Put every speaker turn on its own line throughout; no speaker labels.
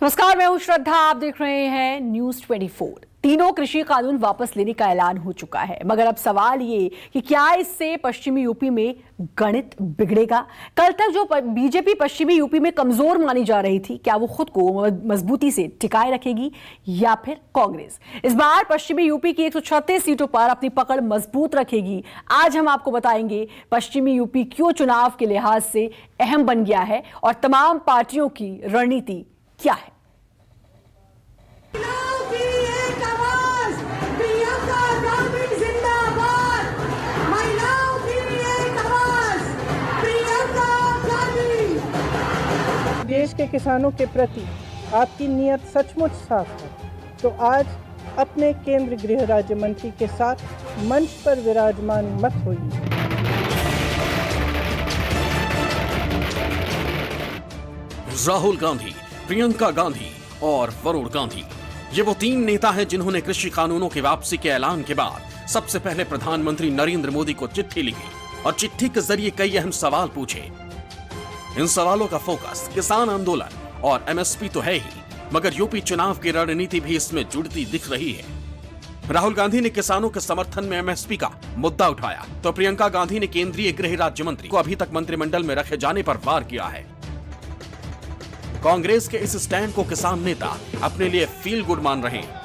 नमस्कार, मैं हूं श्रद्धा। आप देख रहे हैं न्यूज 24। तीनों कृषि कानून वापस लेने का ऐलान हो चुका है, मगर अब सवाल ये कि क्या इससे पश्चिमी यूपी में गणित बिगड़ेगा? कल तक जो बीजेपी पश्चिमी यूपी में कमजोर मानी जा रही थी, क्या वो खुद को मजबूती से टिकाए रखेगी या फिर कांग्रेस इस बार पश्चिमी यूपी की 136 सीटों पर अपनी पकड़ मजबूत रखेगी? आज हम आपको बताएंगे पश्चिमी यूपी क्यों चुनाव के लिहाज से अहम बन गया है और तमाम पार्टियों की रणनीति क्या है।
देश के किसानों के प्रति आपकी नीयत सचमुच साफ है, तो आज अपने केंद्रीय गृह राज्य मंत्री के साथ मंच पर विराजमान मत होइए।
राहुल गांधी, प्रियंका गांधी और वरुण गांधी, ये वो तीन नेता हैं जिन्होंने कृषि कानूनों की वापसी के ऐलान के बाद सबसे पहले प्रधानमंत्री नरेंद्र मोदी को चिट्ठी लिखी और चिट्ठी के जरिए कई अहम सवाल पूछे। इन सवालों का फोकस किसान आंदोलन और एमएसपी तो है ही, मगर यूपी चुनाव की रणनीति भी इसमें जुड़ती दिख रही है। राहुल गांधी ने किसानों के समर्थन में एमएसपी का मुद्दा उठाया, तो प्रियंका गांधी ने केंद्रीय गृह राज्य मंत्री को अभी तक मंत्रिमंडल में रखे जाने पर वार किया है। कांग्रेस के इस स्टैंड को किसान नेता अपने लिए फील गुड मान रहे हैं।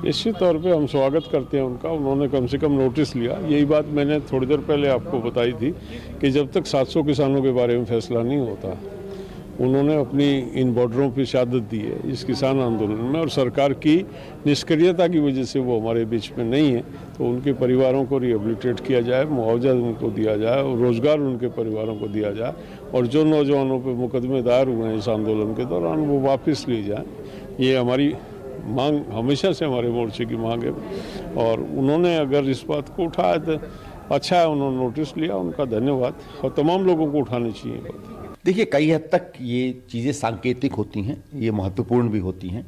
निश्चित तौर पे हम स्वागत करते हैं उनका। उन्होंने कम से कम नोटिस लिया। यही बात मैंने थोड़ी देर पहले आपको बताई थी कि जब तक 700 किसानों के बारे में फैसला नहीं होता, उन्होंने अपनी इन बॉर्डरों पर शहादत दी है इस किसान आंदोलन में, और सरकार की निष्क्रियता की वजह से वो हमारे बीच में नहीं है। तो उनके परिवारों को रिहेबिलिटेट किया जाए, मुआवजा उनको दिया जाए और रोजगार उनके परिवारों को दिया जाए, और जो नौजवानों पर मुकदमे दायर हुए हैं इस आंदोलन के दौरान वो वापस लिए जाए। ये हमारी मांग हमेशा से हमारे मोर्चे की मांग है, और उन्होंने अगर इस बात को उठाया तो अच्छा है, उन्होंने नोटिस लिया, उनका धन्यवाद। और तमाम लोगों को उठानी चाहिए बात।
देखिए, कई हद तक ये चीज़ें सांकेतिक होती हैं, ये महत्वपूर्ण भी होती हैं।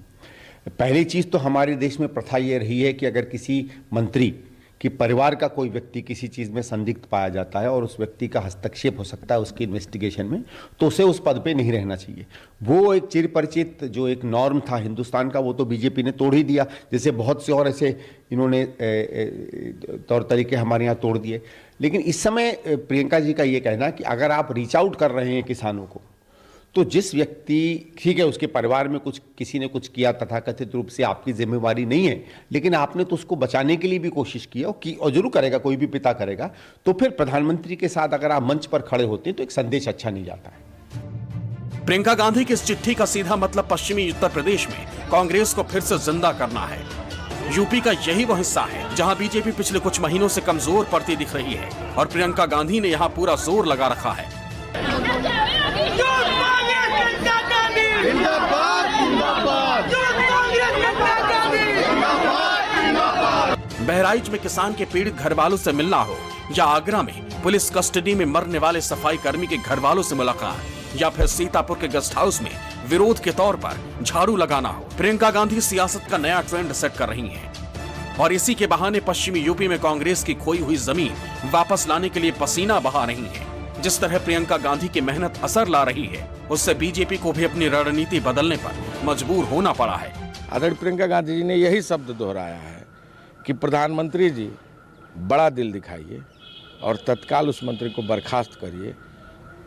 पहली चीज़ तो हमारे देश में प्रथा ये रही है कि अगर किसी मंत्री कि परिवार का कोई व्यक्ति किसी चीज़ में संदिग्ध पाया जाता है और उस व्यक्ति का हस्तक्षेप हो सकता है उसकी इन्वेस्टिगेशन में, तो उसे उस पद पे नहीं रहना चाहिए। वो एक चिरपरिचित जो एक नॉर्म था हिंदुस्तान का, वो तो बीजेपी ने तोड़ ही दिया। जैसे बहुत से और ऐसे इन्होंने तौर तरीके हमारे यहाँ तोड़ दिए। लेकिन इस समय प्रियंका जी का ये कहना कि अगर आप रीच आउट कर रहे हैं किसानों को, तो जिस व्यक्ति, ठीक है उसके परिवार में किसी ने कुछ किया, तथाकथित रूप से आपकी जिम्मेवारी नहीं है, लेकिन आपने तो उसको बचाने के लिए भी कोशिश की और जरूर करेगा, कोई भी पिता करेगा। तो फिर प्रधानमंत्री के साथ अगर आप मंच पर खड़े होते हैं तो एक संदेश अच्छा नहीं जाता है।
प्रियंका गांधी की इस चिट्ठी का सीधा मतलब पश्चिमी उत्तर प्रदेश में कांग्रेस को फिर से जिंदा करना है। यूपी का यही वो हिस्सा है जहां बीजेपी पिछले कुछ महीनों से कमजोर पड़ती दिख रही है, और प्रियंका गांधी ने यहां पूरा जोर लगा रखा है। बहराइच में किसान के पीड़ित घर वालों से मिलना हो, या आगरा में पुलिस कस्टडी में मरने वाले सफाई कर्मी के घर वालों से मुलाकात, या फिर सीतापुर के गेस्ट हाउस में विरोध के तौर पर झाड़ू लगाना हो, प्रियंका गांधी सियासत का नया ट्रेंड सेट कर रही हैं। और इसी के बहाने पश्चिमी यूपी में कांग्रेस की खोई हुई जमीन वापस लाने के लिए पसीना बहा रही हैं। जिस तरह प्रियंका गांधी की मेहनत असर ला रही है, उससे बीजेपी को भी अपनी रणनीति बदलने पर मजबूर होना पड़ा है।
आदरणीय प्रियंका गांधी जी ने यही शब्द दोहराया है कि प्रधानमंत्री जी बड़ा दिल दिखाइए और तत्काल उस मंत्री को बर्खास्त करिए।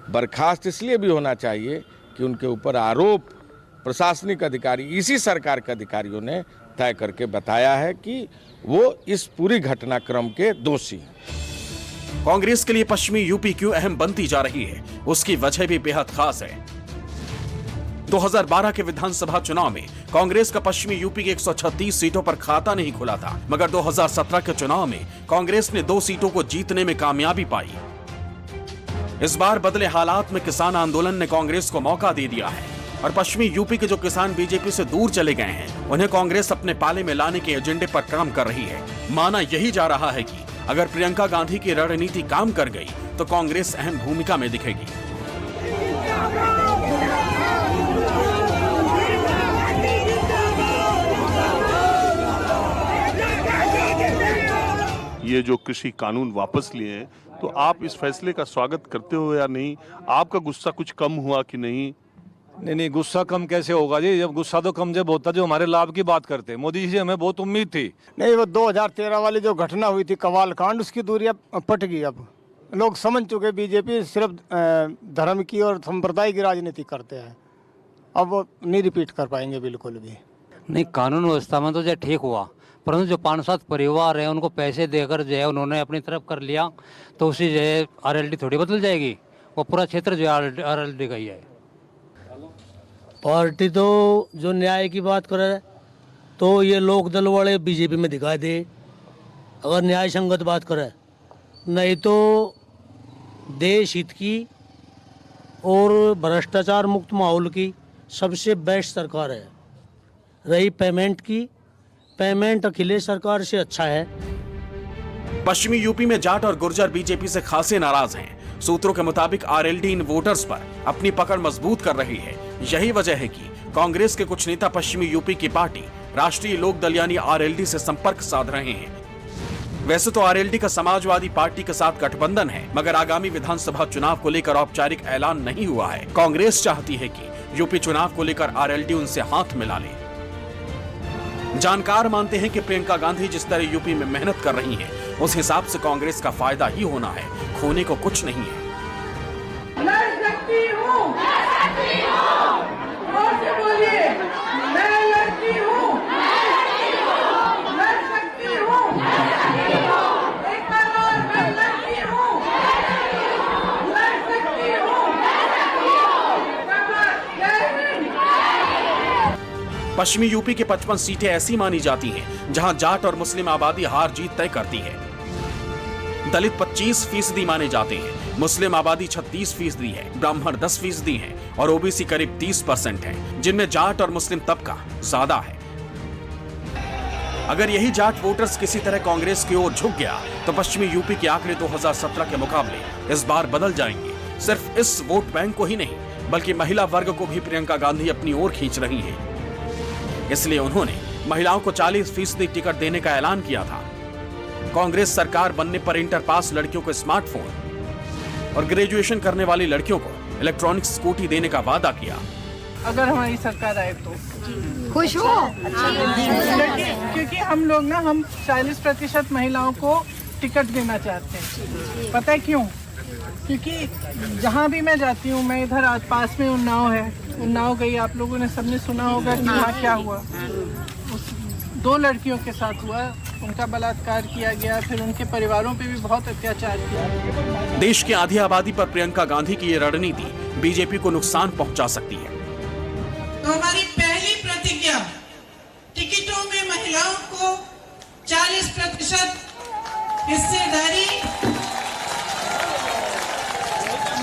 बर्खास्त इसलिए भी होना चाहिए कि उनके ऊपर आरोप प्रशासनिक अधिकारी, इसी सरकार के अधिकारियों ने तय करके बताया है कि वो इस पूरी घटनाक्रम के दोषी हैं।
कांग्रेस के लिए पश्चिमी यूपी क्यों अहम बनती जा रही है, उसकी वजह भी बेहद खास है। 2012 के विधानसभा चुनाव में कांग्रेस का पश्चिमी यूपी की 136 सीटों पर खाता नहीं खुला था, मगर 2017 के चुनाव में कांग्रेस ने 2 सीटों को जीतने में कामयाबी पाई। इस बार बदले हालात में किसान आंदोलन ने कांग्रेस को मौका दे दिया है, और पश्चिमी यूपी के जो किसान बीजेपी से दूर चले गए हैं, उन्हें कांग्रेस अपने पाले में लाने के एजेंडे पर काम कर रही है। माना यही जा रहा है कि अगर प्रियंका गांधी की रणनीति काम कर गई तो कांग्रेस अहम भूमिका में दिखेगी।
ये जो कृषि कानून वापस लिए हैं, तो आप इस फैसले का स्वागत करते हो या नहीं? आपका गुस्सा कुछ कम हुआ कि नहीं?
नहीं, गुस्सा कम कैसे होगा जी? जब गुस्सा तो कम जब होता जो हमारे लाभ की बात करते। मोदी जी से हमें बहुत उम्मीद थी।
नहीं, वो 2013 वाली जो घटना हुई थी कवाल कांड, उसकी दूरी अब पट गई। अब लोग समझ चुके बीजेपी सिर्फ धर्म की और संप्रदाय की राजनीति करते हैं। अब वो नहीं रिपीट कर पाएंगे बिल्कुल भी।
नहीं, कानून व्यवस्था में तो जो ठीक हुआ, परंतु जो 5-7 परिवार हैं उनको पैसे देकर जो है उन्होंने अपनी तरफ कर लिया, तो उसी जो है आरएलडी थोड़ी बदल जाएगी। वो पूरा क्षेत्र जो है आरएलडी का ही है।
पार्टी तो जो न्याय की बात करे तो ये लोक दल वाले बीजेपी में दिखाई दे, अगर न्याय संगत बात करे। नहीं तो देश हित की और भ्रष्टाचार मुक्त माहौल की सबसे बेस्ट सरकार है। रही पेमेंट की, पेमेंट अखिलेश सरकार से अच्छा है।
पश्चिमी यूपी में जाट और गुर्जर बीजेपी से खासे नाराज हैं। सूत्रों के मुताबिक आरएलडी इन वोटर्स पर अपनी पकड़ मजबूत कर रही है। यही वजह है कि कांग्रेस के कुछ नेता पश्चिमी यूपी की पार्टी राष्ट्रीय लोक दल यानी आरएलडी से संपर्क साध रहे हैं। वैसे तो आरएलडी का समाजवादी पार्टी के साथ गठबंधन है, मगर आगामी विधानसभा चुनाव को लेकर औपचारिक ऐलान नहीं हुआ है। कांग्रेस चाहती है कि यूपी चुनाव को लेकर आरएलडी उनसे हाथ मिला ले। जानकार मानते हैं कि प्रियंका गांधी जिस तरह यूपी में मेहनत कर रही हैं, उस हिसाब से कांग्रेस का फायदा ही होना है, खोने को कुछ नहीं है। पश्चिमी यूपी के 55 सीटें ऐसी मानी जाती हैं जहां जाट और मुस्लिम आबादी हार जीत तय करती है। दलित 25% माने जाते हैं, मुस्लिम आबादी 36% है, ब्राह्मण 10% है और ओबीसी करीब 30% है, जिनमें जाट और मुस्लिम तबका ज्यादा है। अगर यही जाट वोटर्स किसी तरह कांग्रेस की ओर झुक गया तो पश्चिमी यूपी के आंकड़े 2017 के मुकाबले इस बार बदल जाएंगे। सिर्फ इस वोट बैंक को ही नहीं बल्कि महिला वर्ग को भी प्रियंका गांधी अपनी ओर खींच रही हैं। इसलिए उन्होंने महिलाओं को 40% टिकट देने का ऐलान किया था। कांग्रेस सरकार बनने पर इंटर पास लड़कियों को स्मार्टफोन और ग्रेजुएशन करने वाली लड़कियों को इलेक्ट्रॉनिक स्कूटी देने का वादा किया।
अगर हमारी सरकार आए तो
खुश हो?
क्योंकि हम लोग ना 40% महिलाओं को टिकट देना चाहते हैं। पता है क्यों? क्योंकि जहाँ भी मैं जाती हूँ, मैं इधर आज पास में उन्नाव है, उन्नाव गई, आप लोगों ने सबने सुना होगा कि वहाँ क्या हुआ। उस 2 लड़कियों के साथ हुआ, उनका बलात्कार किया गया, फिर उनके परिवारों पे भी बहुत अत्याचार किया।
देश की आधी आबादी पर प्रियंका गांधी की ये रणनीति बीजेपी को नुकसान पहुंचा सकती है।
तो हमारी पहली प्रतिज्ञा, टिकटों में महिलाओं को 40% हिस्सेदारी,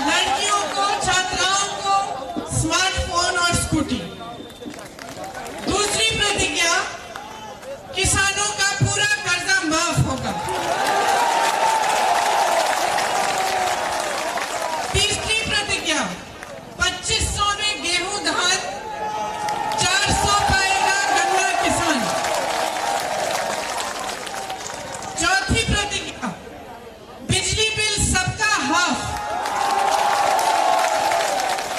लड़कियों को, छात्राओं को स्मार्टफोन और स्कूटी। दूसरी प्रतिज्ञा, किसानों का पूरा कर्जा माफ होगा। तीसरी प्रतिज्ञा, 2500 में गेहूं धान, 400 पाएगा गन्ना किसान। चौथी प्रतिज्ञा, बिजली बिल सबका हाफ,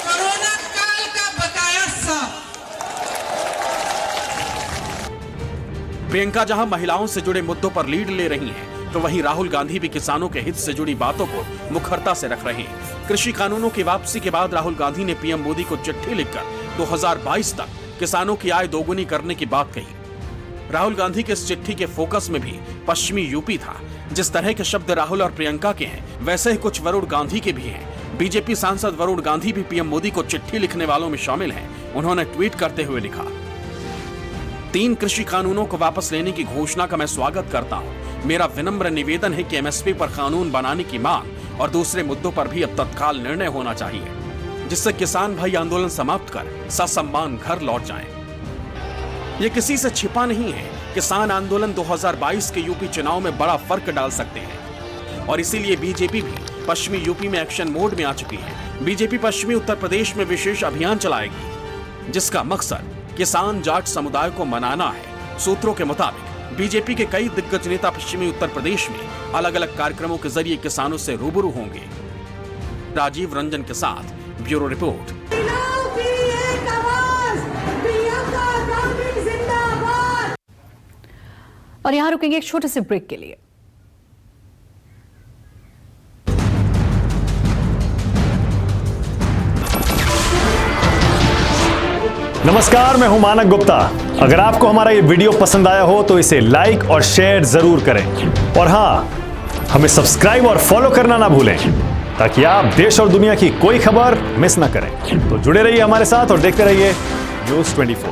कोरोना काल का बकाया साफ।
प्रियंका जहां महिलाओं से जुड़े मुद्दों पर लीड ले रही हैं, तो वहीं राहुल गांधी भी किसानों के हित से जुड़ी बातों को मुखरता से रख रहे हैं। कृषि कानूनों की वापसी के बाद राहुल गांधी ने पीएम मोदी को चिट्ठी लिखकर 2022 तक किसानों की आय दोगुनी करने की बात कही। राहुल गांधी के इस चिट्ठी के फोकस में भी पश्चिमी यूपी था। जिस तरह के शब्द राहुल और प्रियंका के हैं, वैसे ही कुछ वरुण गांधी के भी हैं। बीजेपी सांसद वरुण गांधी भी पीएम मोदी को चिट्ठी लिखने वालों में शामिल हैं। उन्होंने ट्वीट करते हुए लिखा, 3 कृषि कानूनों को वापस लेने की घोषणा का मैं स्वागत करता हूं। मेरा विनम्र निवेदन है कि एमएसपी पर कानून बनाने की मांग और दूसरे मुद्दों पर भी अब तत्काल निर्णय होना चाहिए, जिससे किसान भाई आंदोलन समाप्त कर ससम्मान घर लौट जाएं। ये किसी से छिपा नहीं है। किसान आंदोलन 2022 के यूपी चुनाव में बड़ा फर्क डाल सकते हैं और इसीलिए बीजेपी भी पश्चिमी यूपी में एक्शन मोड में आ चुकी है। बीजेपी पश्चिमी उत्तर प्रदेश में विशेष अभियान चलाएगी, जिसका मकसद किसान जाट समुदाय को मनाना है। सूत्रों के मुताबिक बीजेपी के कई दिग्गज नेता पश्चिमी उत्तर प्रदेश में अलग अलग कार्यक्रमों के जरिए किसानों से रूबरू होंगे। राजीव रंजन के साथ ब्यूरो रिपोर्ट।
और यहां रुकेंगे एक छोटे से ब्रेक के लिए।
नमस्कार, मैं हूं मानक गुप्ता। अगर आपको हमारा ये वीडियो पसंद आया हो तो इसे लाइक और शेयर जरूर करें, और हां, हमें सब्सक्राइब और फॉलो करना ना भूलें ताकि आप देश और दुनिया की कोई खबर मिस ना करें। तो जुड़े रहिए हमारे साथ और देखते रहिए News 24।